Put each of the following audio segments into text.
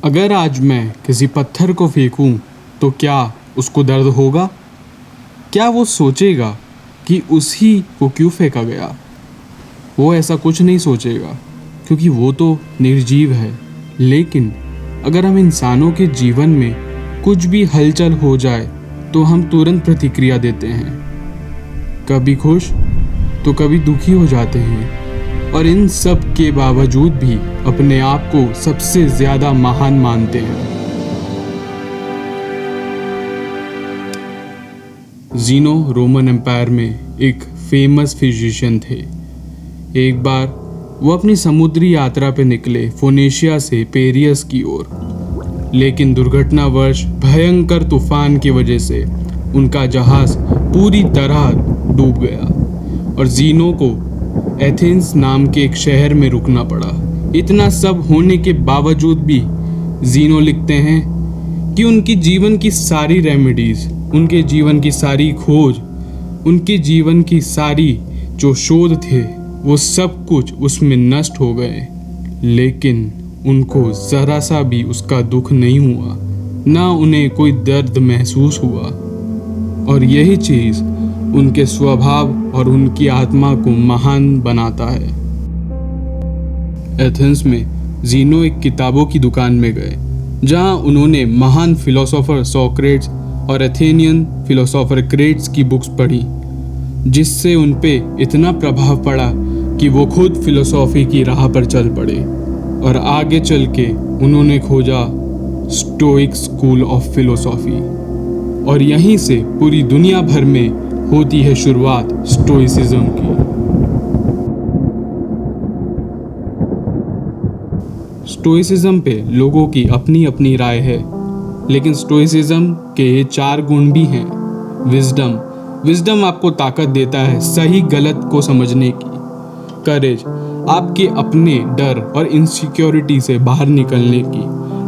अगर आज मैं किसी पत्थर को फेंकूं तो क्या उसको दर्द होगा? क्या वो सोचेगा कि उसी को क्यों फेंका गया? वो ऐसा कुछ नहीं सोचेगा क्योंकि वो तो निर्जीव है। लेकिन अगर हम इंसानों के जीवन में कुछ भी हलचल हो जाए तो हम तुरंत प्रतिक्रिया देते हैं, कभी खुश तो कभी दुखी हो जाते हैं, और इन सब के बावजूद भी अपने आप को सबसे ज्यादा महान मानते हैं। ज़ीनो रोमन एम्पायर में एक फेमस फिजिशियन थे। एक बार वो अपनी समुद्री यात्रा पे निकले फोनेशिया से पेरियस की ओर, लेकिन दुर्घटनावश भयंकर तूफान की वजह से उनका जहाज पूरी तरह डूब गया और ज़ीनो को एथेंस नाम के एक शहर में रुकना पड़ा। इतना सब होने के बावजूद भी ज़ीनो लिखते हैं कि उनकी जीवन की सारी रेमेडीज, उनके जीवन की सारी खोज, उनके जीवन की सारी जो शोध थे वो सब कुछ उसमें नष्ट हो गए, लेकिन उनको ज़रा सा भी उसका दुख नहीं हुआ, ना उन्हें कोई दर्द महसूस हुआ। और यही चीज़ उनके स्वभाव और उनकी आत्मा को महान बनाता है। एथेंस में ज़ीनो एक किताबों की दुकान में गए जहां उन्होंने महान फिलोसोफर सोक्रेट्स और एथेनियन फिलोसोफर क्रेट्स की बुक्स पढ़ी, जिससे उन पे इतना प्रभाव पड़ा कि वो खुद फिलोसॉफी की राह पर चल पड़े और आगे चल के उन्होंने खोजा स्टोइक स्कूल ऑफ फिलोसॉफी, और यहीं से पूरी दुनिया भर में होती है शुरुआत स्टोइसिज्म की। स्टोइसिज्म पे लोगों की अपनी अपनी राय है, लेकिन स्टोइसिज्म के 4 गुण भी हैं। विजडम आपको ताकत देता है सही गलत को समझने की। करेज आपके अपने डर और इनसिक्योरिटी से बाहर निकलने की।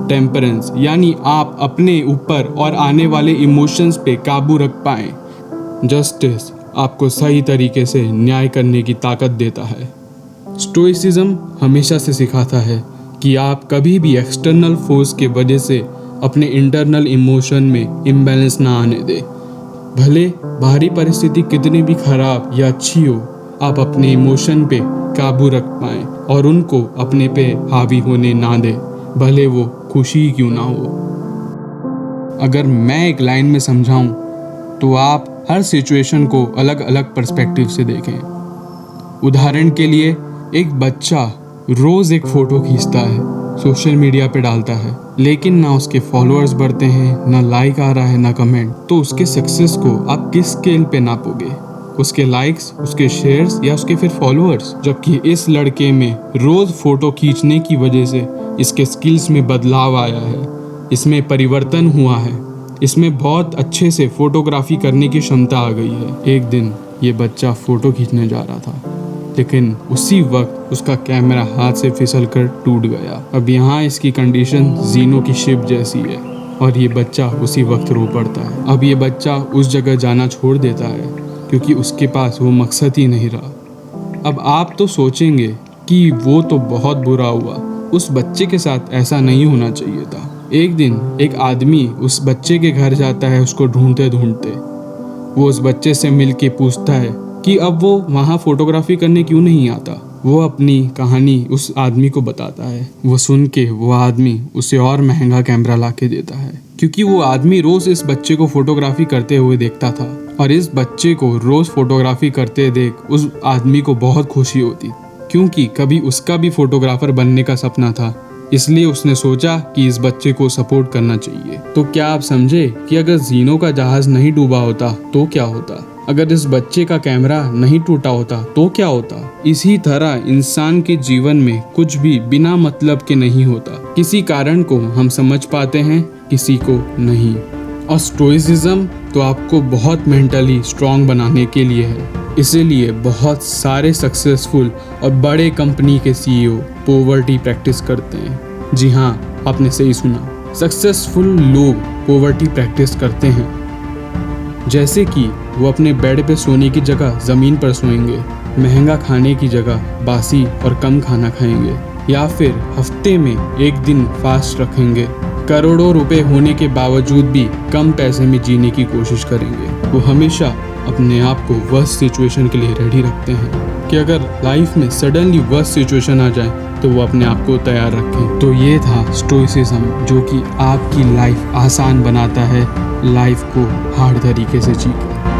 टेम्परेंस यानी आप अपने ऊपर और आने वाले इमोशंस पे काबू रख पाएं। जस्टिस आपको सही तरीके से न्याय करने की ताकत देता है। स्टोइसिज्म हमेशा से सिखाता है कि आप कभी भी एक्सटर्नल फोर्स के वजह से अपने इंटरनल इमोशन में इम्बैलेंस ना आने दे। भले बाहरी परिस्थिति कितनी भी खराब या अच्छी हो, आप अपने इमोशन पे काबू रख पाएं और उनको अपने पे हावी होने ना दें, भले वो खुशी ही क्यों ना हो। अगर मैं एक लाइन में समझाऊं तो आप हर सिचुएशन को अलग अलग पर्सपेक्टिव से देखें। उदाहरण के लिए, एक बच्चा रोज एक फोटो खींचता है, सोशल मीडिया पे डालता है, लेकिन ना उसके फॉलोअर्स बढ़ते हैं, ना लाइक आ रहा है, ना कमेंट। तो उसके सक्सेस को आप किस स्केल पे नापोगे? उसके लाइक्स, उसके शेयर्स या उसके फिर फॉलोअर्स? जबकि इस लड़के में रोज फोटो खींचने की वजह से इसके स्किल्स में बदलाव आया है, इसमें परिवर्तन हुआ है, इसमें बहुत अच्छे से फोटोग्राफी करने की क्षमता आ गई है। एक दिन ये बच्चा फोटो खींचने जा रहा था, लेकिन उसी वक्त उसका कैमरा हाथ से फिसल कर टूट गया। अब यहाँ इसकी कंडीशन ज़ीनो की शिप जैसी है और ये बच्चा उसी वक्त रो पड़ता है। अब ये बच्चा उस जगह जाना छोड़ देता है क्योंकि उसके पास वो मकसद ही नहीं रहा। अब आप तो सोचेंगे कि वो तो बहुत बुरा हुआ, उस बच्चे के साथ ऐसा नहीं होना चाहिए था। एक दिन एक आदमी उस बच्चे के घर जाता है, उसको ढूंढते ढूंढते। वो उस बच्चे से मिल के पूछता है कि अब वो वहाँ फोटोग्राफी करने क्यों नहीं आता। वो अपनी कहानी उस आदमी को बताता है। वो सुन के वो आदमी उसे और महंगा कैमरा ला के देता है, क्योंकि वो आदमी रोज इस बच्चे को फोटोग्राफी करते हुए देखता था और इस बच्चे को रोज फोटोग्राफी करते देख उस आदमी को बहुत खुशी होती, क्योंकि कभी उसका भी फोटोग्राफर बनने का सपना था। इसलिए उसने सोचा कि इस बच्चे को सपोर्ट करना चाहिए। तो क्या आप समझे कि अगर ज़ीनो का जहाज नहीं डूबा होता तो क्या होता? अगर इस बच्चे का कैमरा नहीं टूटा होता तो क्या होता? इसी तरह इंसान के जीवन में कुछ भी बिना मतलब के नहीं होता। किसी कारण को हम समझ पाते हैं, किसी को नहीं। और स्टोइसिज्म तो आपको बहुत मेंटली स्ट्रांग बनाने के लिए है। इसीलिए बहुत सारे सक्सेसफुल और बड़े कंपनी के CEO पॉवर्टी प्रैक्टिस करते हैं। जी हाँ, आपने सही सुना, सक्सेसफुल लोग पॉवर्टी प्रैक्टिस करते हैं। जैसे कि वो अपने बेड पे सोने की जगह ज़मीन पर सोएंगे, महंगा खाने की जगह बासी और कम खाना खाएंगे, या फिर हफ्ते में एक दिन फास्ट रखेंगे। करोड़ों रुपए होने के बावजूद भी कम पैसे में जीने की कोशिश करेंगे। वो हमेशा अपने आप को वर्स्ट सिचुएशन के लिए रेडी रखते हैं कि अगर लाइफ में सडनली वर्स्ट सिचुएशन आ जाए तो वो अपने आप को तैयार रखें। तो ये था स्टोइसिज्म, जो कि आपकी लाइफ आसान बनाता है, लाइफ को हार्ड तरीके से जीकर।